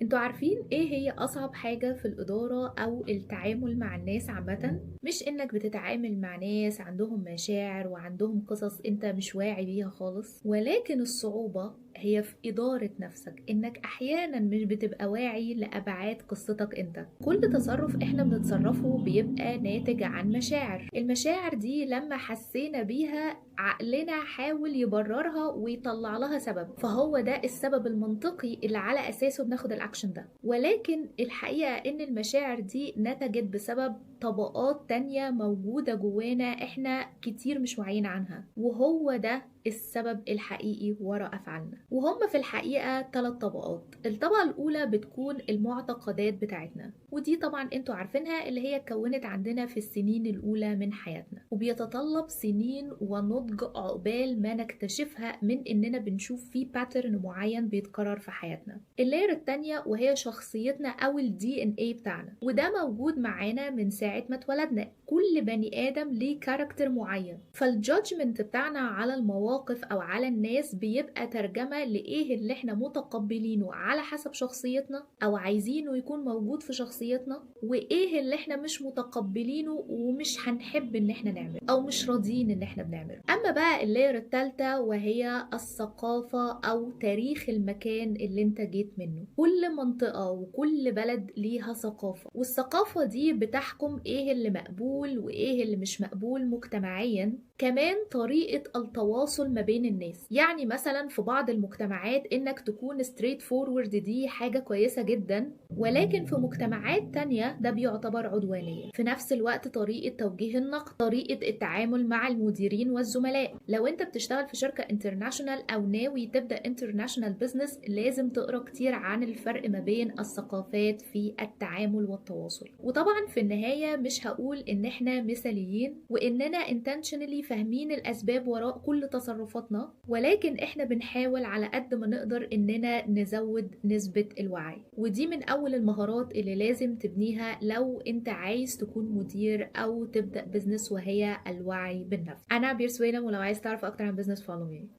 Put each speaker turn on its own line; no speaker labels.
انتوا عارفين ايه هي اصعب حاجة في الادارة او التعامل مع الناس عامة؟ مش انك بتتعامل مع ناس عندهم مشاعر وعندهم قصص انت مش واعي بيها خالص، ولكن الصعوبة هي في إدارة نفسك، إنك أحيانا مش بتبقى واعي لأبعاد قصتك أنت. كل تصرف إحنا بنتصرفه بيبقى ناتج عن مشاعر. المشاعر دي لما حسينا بيها عقلنا حاول يبررها ويطلع لها سبب، فهو ده السبب المنطقي اللي على أساسه بناخد الأكشن ده. ولكن الحقيقة إن المشاعر دي نتجت بسبب طبقات تانية موجودة جوانا إحنا كتير مش واعيين عنها، وهو ده السبب الحقيقي وراء أفعالنا. وهم في الحقيقة 3 طبقات. الطبقة الأولى بتكون المعتقدات بتاعتنا، ودي طبعا انتوا عارفينها، اللي هي اتكونت عندنا في السنين الأولى من حياتنا، وبيتطلب سنين ونضج عقبال ما نكتشفها من إننا بنشوف في باترن معين بيتكرر في حياتنا. اللاير التانية وهي شخصيتنا أو الدي ان اي بتاعنا، وده موجود معانا من ساعة ما اتولدنا. كل بني آدم ليه كاركتر معين، فالجادجمنت بتاعنا على المواقف أو على الناس بيبقى ترجمة لإيه اللي احنا متقبلينه على حسب شخصيتنا أو عايزينه يكون موجود في شخصيتنا، وإيه اللي احنا مش متقبلينه ومش هنحب إن احنا نعمله أو مش راضيين إن احنا بنعمله. أما بقى اللاير التالتة وهي الثقافة أو تاريخ المكان اللي انت جيت منه. كل منطقة وكل بلد ليها ثقافة، والثقافة دي بتحكم ايه اللي مقبول وايه اللي مش مقبول مجتمعيا. كمان طريقة التواصل ما بين الناس، يعني مثلا في بعض المجتمعات انك تكون ستريت فورورد دي حاجة كويسة جدا، ولكن في مجتمعات تانية ده بيعتبر عدوانية. في نفس الوقت طريقة توجيه النقد، طريقة التعامل مع المديرين والزملاء. لو انت بتشتغل في شركة انترناشونال او ناوي تبدأ انترناشونال بزنس، لازم تقرأ كتير عن الفرق ما بين الثقافات في التعامل والتواصل. وطبعا في النهاية مش هقول ان احنا مثاليين واننا intentionally فاهمين الاسباب وراء كل تصرفاتنا، ولكن احنا بنحاول على قد ما نقدر اننا نزود نسبة الوعي. ودي من اول المهارات اللي لازم تبنيها لو انت عايز تكون مدير او تبدأ بزنس، وهي الوعي بالنفس. انا بيرسوينم، ولو عايز تعرف اكتر عن بزنس فولو مي.